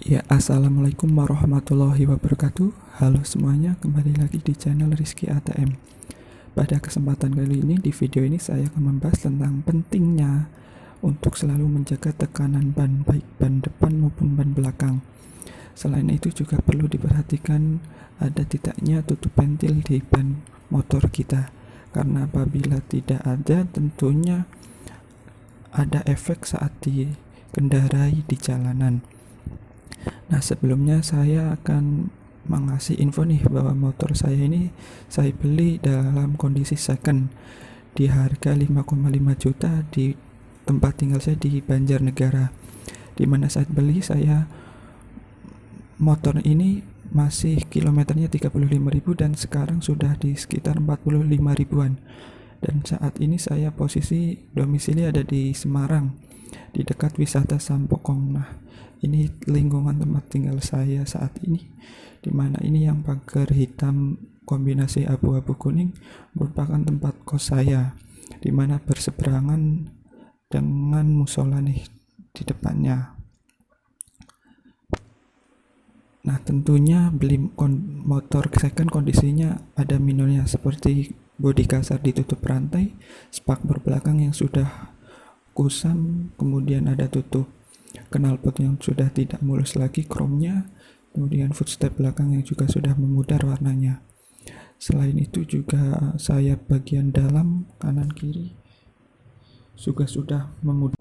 Ya, assalamualaikum warahmatullahi wabarakatuh. Halo semuanya, kembali lagi di channel Rizky ATM. Pada kesempatan kali ini, di video ini saya akan membahas tentang pentingnya untuk selalu menjaga tekanan ban, baik ban depan maupun ban belakang. Selain itu juga perlu diperhatikan ada tidaknya tutup ventil di ban motor kita, karena apabila tidak ada tentunya ada efek saat dikendarai di jalanan. Nah, sebelumnya saya akan mengasih info nih bahwa motor saya ini saya beli dalam kondisi second di harga 5,5 juta di tempat tinggal saya di Banjarnegara. Di mana saat beli saya motor ini masih kilometernya 35.000 dan sekarang sudah di sekitar 45 ribuan. Dan saat ini saya posisi domisili ada di Semarang, di dekat wisata Sampokong. Nah, ini lingkungan tempat tinggal saya saat ini, dimana ini yang pagar hitam kombinasi abu-abu kuning merupakan tempat kos saya, dimana berseberangan dengan musola nih di depannya. Nah, tentunya beli motor second kondisinya ada minusnya, seperti bodi kasar ditutup rantai, spakbor belakang yang sudah kusam, kemudian ada tutup knalpot yang sudah tidak mulus lagi kromnya, kemudian footstep belakang yang juga sudah memudar warnanya. Selain itu juga saya bagian dalam kanan kiri juga sudah memudar.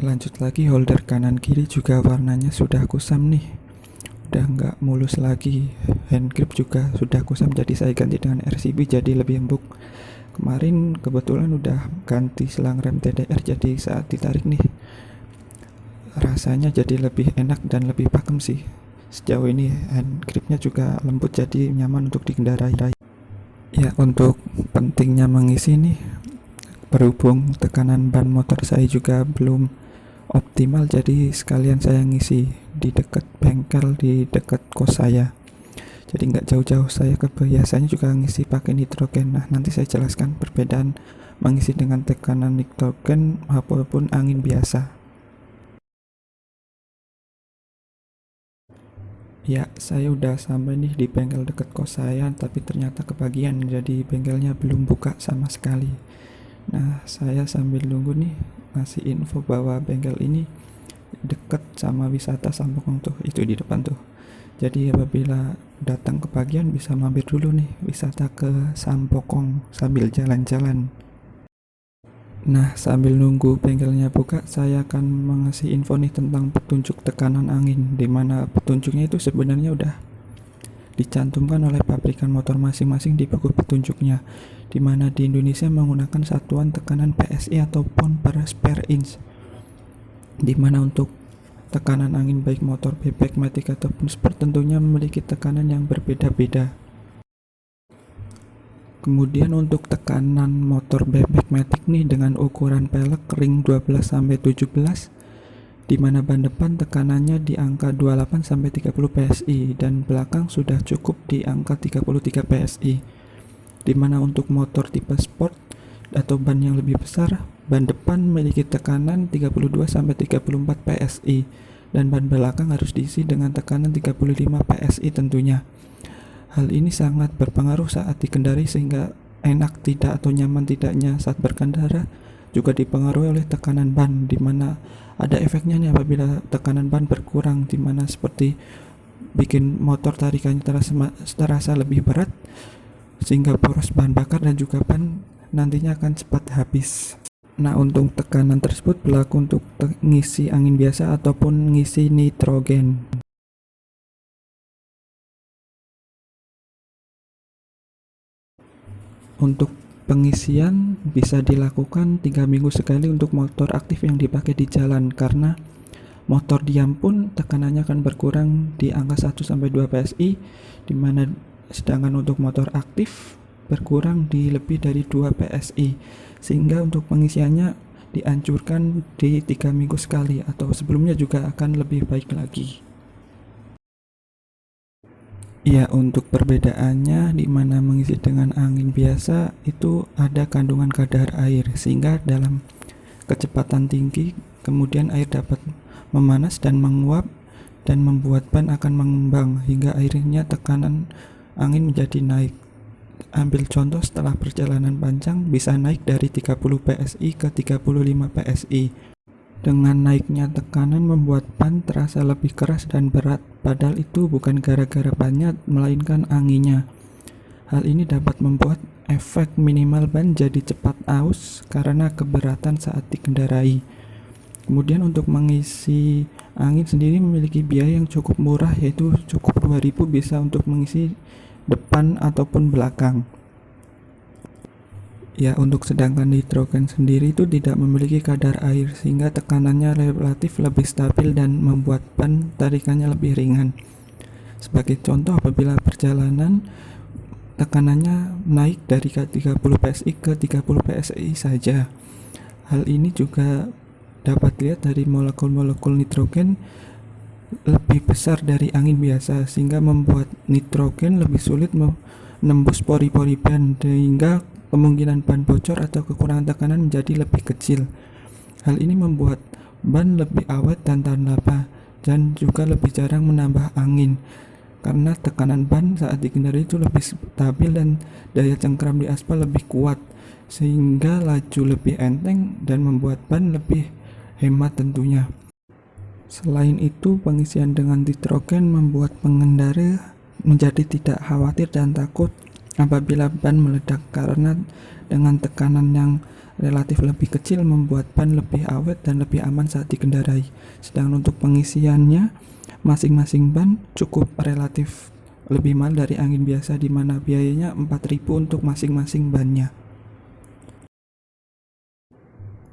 Lanjut lagi, holder kanan kiri juga warnanya sudah kusam nih, udah nggak mulus lagi. Hand grip juga sudah kusam, jadi saya ganti dengan RCB jadi lebih empuk. Kemarin kebetulan udah ganti selang rem TDR, jadi saat ditarik nih rasanya jadi lebih enak dan lebih pakem sih. Sejauh ini hand gripnya juga lembut, jadi nyaman untuk dikendarai. Ya, untuk pentingnya mengisi nih, berhubung tekanan ban motor saya juga belum optimal, jadi sekalian saya ngisi di dekat bengkel di dekat kos saya. Jadi nggak jauh-jauh, saya biasanya juga ngisi pakai nitrogen. Nah, nanti saya jelaskan perbedaan mengisi dengan tekanan nitrogen maupun angin biasa. Ya, saya udah sampai nih di bengkel dekat kos saya, tapi ternyata kebagian, jadi bengkelnya belum buka sama sekali. Nah, saya sambil nunggu nih ngasih info bahwa bengkel ini deket sama wisata Sampokong tuh, itu di depan tuh. Jadi apabila datang kebagian bisa mampir dulu nih wisata ke Sampokong sambil jalan-jalan. Nah, sambil nunggu bengkelnya buka, saya akan mengasih info nih tentang petunjuk tekanan angin, dimana petunjuknya itu sebenarnya udah dicantumkan oleh pabrikan motor masing-masing di buku petunjuknya, dimana di Indonesia menggunakan satuan tekanan PSI ataupun per spare inch, dimana untuk tekanan angin baik motor bebek, matic ataupun sport tentunya memiliki tekanan yang berbeda-beda. Kemudian untuk tekanan motor bebek matic nih dengan ukuran pelek ring 12-17, di mana ban depan tekanannya di angka 28-30 PSI dan belakang sudah cukup di angka 33 PSI. Di mana untuk motor tipe sport atau ban yang lebih besar, ban depan memiliki tekanan 32-34 PSI dan ban belakang harus diisi dengan tekanan 35 PSI tentunya. Hal ini sangat berpengaruh saat dikendarai, sehingga enak tidak atau nyaman tidaknya saat berkendara juga dipengaruhi oleh tekanan ban, di mana ada efeknya nih apabila tekanan ban berkurang, di mana seperti bikin motor tarikannya terasa lebih berat, sehingga boros bahan bakar dan juga ban nantinya akan cepat habis. Nah, untuk tekanan tersebut berlaku untuk ngisi angin biasa ataupun ngisi nitrogen. Untuk pengisian bisa dilakukan 3 minggu sekali untuk motor aktif yang dipakai di jalan, karena motor diam pun tekanannya akan berkurang di angka 1-2 PSI, dimana sedangkan untuk motor aktif berkurang di lebih dari 2 PSI, sehingga untuk pengisiannya dianjurkan di 3 minggu sekali, atau sebelumnya juga akan lebih baik lagi. Ya, untuk perbedaannya, di mana mengisi dengan angin biasa itu ada kandungan kadar air, sehingga dalam kecepatan tinggi kemudian air dapat memanas dan menguap dan membuat ban akan mengembang hingga akhirnya tekanan angin menjadi naik. Ambil contoh, setelah perjalanan panjang bisa naik dari 30 PSI ke 35 PSI. Dengan naiknya tekanan membuat ban terasa lebih keras dan berat, padahal itu bukan gara-gara bannya melainkan anginnya. Hal ini dapat membuat efek minimal ban jadi cepat aus karena keberatan saat dikendarai. Kemudian untuk mengisi angin sendiri memiliki biaya yang cukup murah, yaitu cukup 2000 bisa untuk mengisi depan ataupun belakang. Ya, untuk sedangkan nitrogen sendiri itu tidak memiliki kadar air sehingga tekanannya relatif lebih stabil dan membuat ban tarikannya lebih ringan. Sebagai contoh, apabila perjalanan tekanannya naik dari 30 PSI ke 30 PSI saja. Hal ini juga dapat dilihat dari molekul-molekul nitrogen lebih besar dari angin biasa sehingga membuat nitrogen lebih sulit menembus pori-pori ban sehingga kemungkinan ban bocor atau kekurangan tekanan menjadi lebih kecil. Hal ini membuat ban lebih awet dan tahan lama dan juga lebih jarang menambah angin karena tekanan ban saat dikendarai itu lebih stabil dan daya cengkram di aspal lebih kuat sehingga laju lebih enteng dan membuat ban lebih hemat tentunya. Selain itu, pengisian dengan nitrogen membuat pengendara menjadi tidak khawatir dan takut apabila ban meledak karena dengan tekanan yang relatif lebih kecil membuat ban lebih awet dan lebih aman saat dikendarai. Sedangkan untuk pengisiannya, masing-masing ban cukup relatif lebih mahal dari angin biasa di mana biayanya 4.000 untuk masing-masing bannya.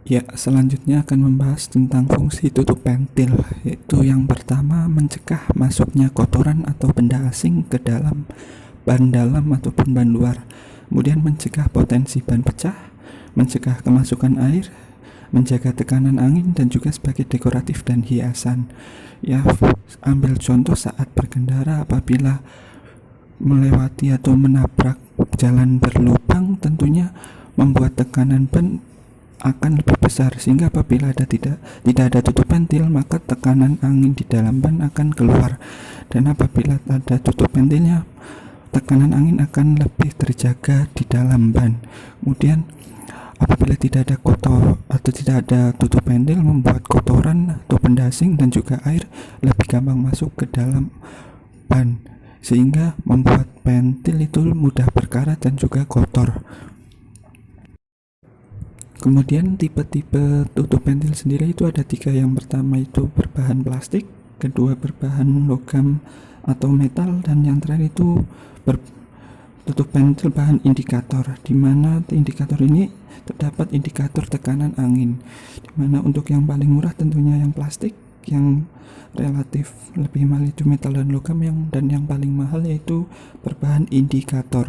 Ya, selanjutnya akan membahas tentang fungsi tutup ventil, yaitu yang pertama mencegah masuknya kotoran atau benda asing ke dalam ban dalam ataupun ban luar. Kemudian mencegah potensi ban pecah, mencegah kemasukan air, menjaga tekanan angin, dan juga sebagai dekoratif dan hiasan. Ya, ambil contoh saat berkendara apabila melewati atau menabrak jalan berlubang tentunya membuat tekanan ban akan lebih besar sehingga apabila tidak ada tutup ventil maka tekanan angin di dalam ban akan keluar, dan apabila ada tutup ventilnya tekanan angin akan lebih terjaga di dalam ban. Kemudian apabila tidak ada kotor atau tidak ada tutup ventil membuat kotoran atau benda asing dan juga air lebih gampang masuk ke dalam ban sehingga membuat ventil itu mudah berkarat dan juga kotor. Kemudian tipe-tipe tutup ventil sendiri itu ada 3. Yang pertama itu berbahan plastik, kedua berbahan logam atau metal, dan yang terakhir itu tutup ventil bahan indikator, di mana indikator ini terdapat indikator tekanan angin, di mana untuk yang paling murah tentunya yang plastik, yang relatif lebih mahal itu metal dan logam, dan yang paling mahal yaitu berbahan indikator.